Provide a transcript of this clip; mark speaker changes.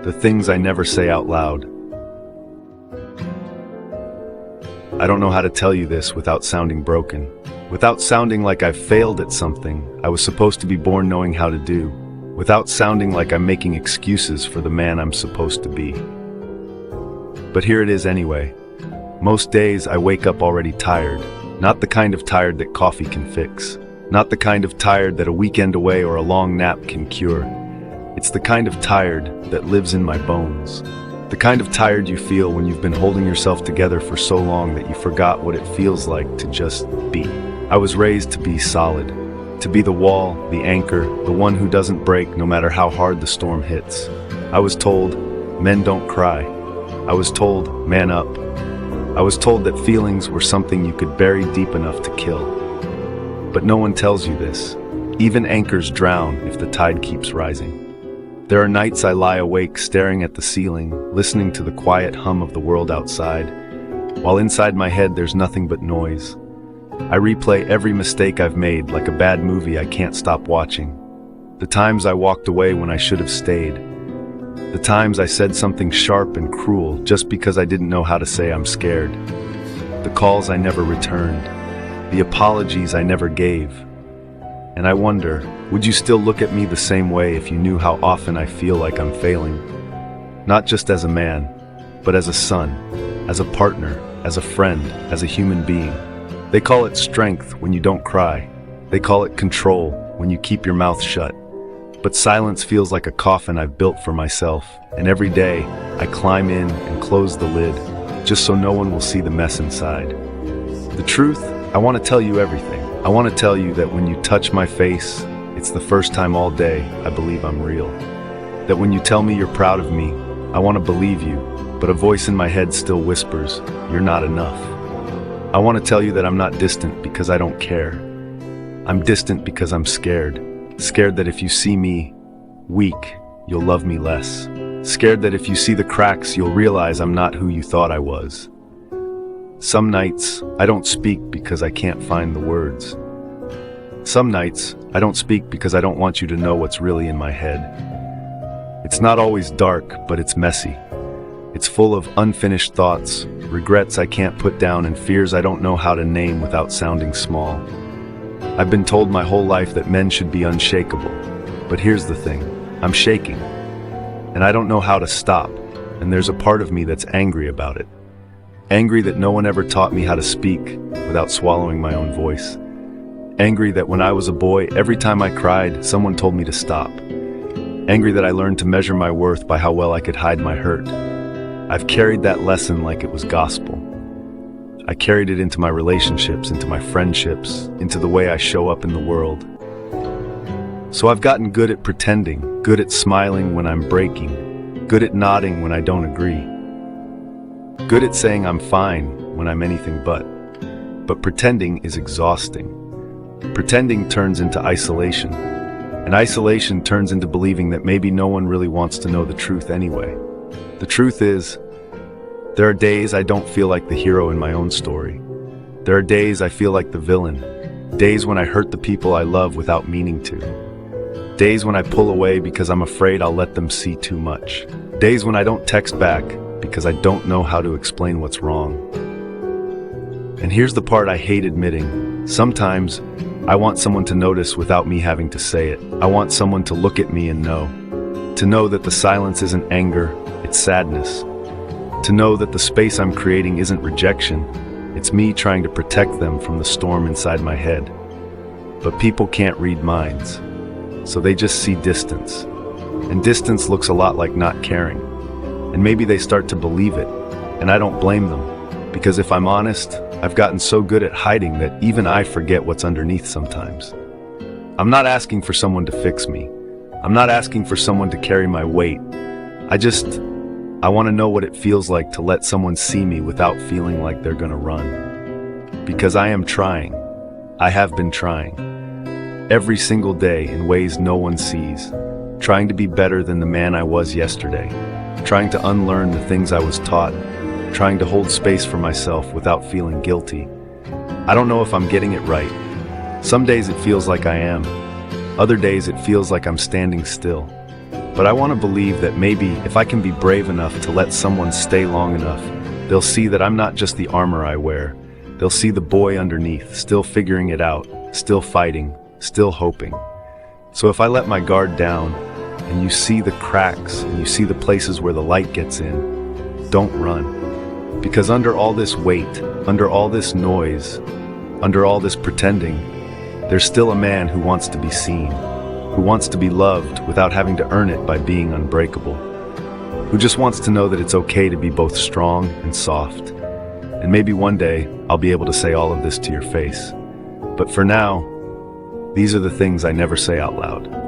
Speaker 1: the things I never say out loud. I don't know how to tell you this without sounding broken, without sounding like I've failed at something I was supposed to be born knowing how to do, without sounding like I'm making excuses for the man I'm supposed to be. But here it is anyway. Most days I wake up already tired, not the kind of tired that coffee can fix, not the kind of tired that a weekend away or a long nap can cure. It's the kind of tired that lives in my bones. The kind of tired you feel when you've been holding yourself together for so long that you forgot what it feels like to just be. I was raised to be solid, to be the wall, the anchor, the one who doesn't break no matter how hard the storm hits. I was told, men don't cry. I was told, man up. I was told that feelings were something you could bury deep enough to kill. But no one tells you this. Even anchors drown if the tide keeps rising. There are nights I lie awake staring at the ceiling, listening to the quiet hum of the world outside, while inside my head there's nothing but noise. I replay every mistake I've made like a bad movie I can't stop watching. The times I walked away when I should have stayed. The times I said something sharp and cruel just because I didn't know how to say I'm scared. The calls I never returned. The apologies I never gave. And I wonder, would you still look at me the same way if you knew how often I feel like I'm failing? Not just as a man, but as a son, as a partner, as a friend, as a human being. They call it strength when you don't cry. They call it control when you keep your mouth shut. But silence feels like a coffin I've built for myself, and every day I climb in and close the lid, just so no one will see the mess inside. The truth, I want to tell you everything. I want to tell you that when you touch my face, it's the first time all day I believe I'm real. That when you tell me you're proud of me, I want to believe you, but a voice in my head still whispers, you're not enough. I want to tell you that I'm not distant because I don't care. I'm distant because I'm scared. Scared that if you see me weak, you'll love me less. Scared that if you see the cracks, you'll realize I'm not who you thought I was. Some nights, I don't speak because I can't find the words. Some nights, I don't speak because I don't want you to know what's really in my head. It's not always dark, but it's messy. It's full of unfinished thoughts, regrets I can't put down, and fears I don't know how to name without sounding small. I've been told my whole life that men should be unshakable. But here's the thing, I'm shaking. And I don't know how to stop, and there's a part of me that's angry about it. Angry that no one ever taught me how to speak without swallowing my own voice. Angry that when I was a boy, every time I cried, someone told me to stop. Angry that I learned to measure my worth by how well I could hide my hurt. I've carried that lesson like it was gospel. I carried it into my relationships, into my friendships, into the way I show up in the world. So I've gotten good at pretending, good at smiling when I'm breaking, good at nodding when I don't agree. Good at saying I'm fine when I'm anything but. But pretending is exhausting. Pretending turns into isolation. And isolation turns into believing that maybe no one really wants to know the truth anyway. The truth is, there are days I don't feel like the hero in my own story. There are days I feel like the villain. Days when I hurt the people I love without meaning to. Days when I pull away because I'm afraid I'll let them see too much. Days when I don't text back because I don't know how to explain what's wrong. And here's the part I hate admitting. Sometimes, I want someone to notice without me having to say it. I want someone to look at me and know. To know that the silence isn't anger, it's sadness. To know that the space I'm creating isn't rejection, it's me trying to protect them from the storm inside my head. But people can't read minds, so they just see distance. And distance looks a lot like not caring. And maybe they start to believe it, and I don't blame them, because if I'm honest, I've gotten so good at hiding that even I forget what's underneath sometimes. I'm not asking for someone to fix me. I'm not asking for someone to carry my weight. I want to know what it feels like to let someone see me without feeling like they're gonna run. Because I am trying. I have been trying. Every single day in ways no one sees. Trying to be better than the man I was yesterday. Trying to unlearn the things I was taught. Trying to hold space for myself without feeling guilty. I don't know if I'm getting it right. Some days it feels like I am. Other days it feels like I'm standing still. But I want to believe that maybe if I can be brave enough to let someone stay long enough, they'll see that I'm not just the armor I wear. They'll see the boy underneath, still figuring it out, still fighting, still hoping. So if I let my guard down, and you see the cracks, and you see the places where the light gets in, don't run. Because under all this weight, under all this noise, under all this pretending, there's still a man who wants to be seen, who wants to be loved without having to earn it by being unbreakable, who just wants to know that it's okay to be both strong and soft. And maybe one day I'll be able to say all of this to your face. But for now, these are the things I never say out loud.